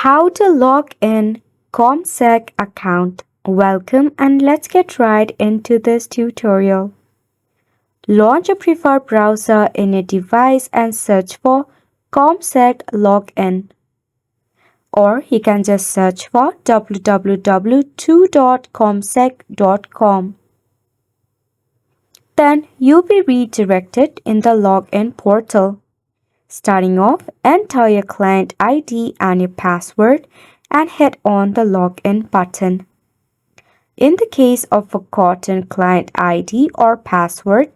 How to log in CommSec account. Welcome and let's get right into this tutorial. Launch a preferred browser in your device and search for CommSec login. Or you can just search for www.2.commsec.com. Then you'll be redirected in the login portal. Starting off, enter your client ID and your password and hit on the login button. In the case of forgotten client ID or password,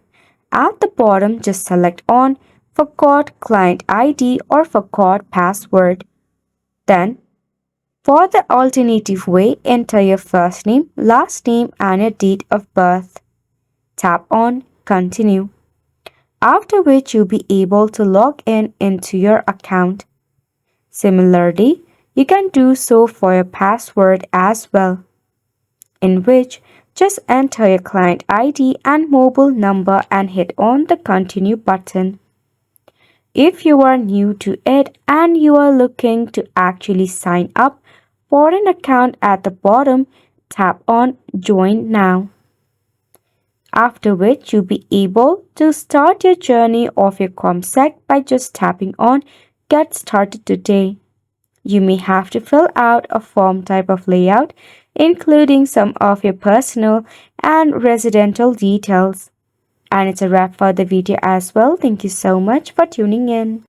at the bottom just select on Forgot Client ID or Forgot Password. Then, for the alternative way, enter your first name, last name and your date of birth. Tap on Continue. After which you'll be able to log in into your account. Similarly, you can do so for your password as well, in which just enter your client ID and mobile number and hit on the Continue button. If you are new to it and you are looking to actually sign up for an account, at the bottom, tap on Join Now. After which you'll be able to start your journey of your CommSec by just tapping on Get Started Today. You may have to fill out a form type of layout, including some of your personal and residential details. And it's a wrap for the video as well. Thank you so much for tuning in.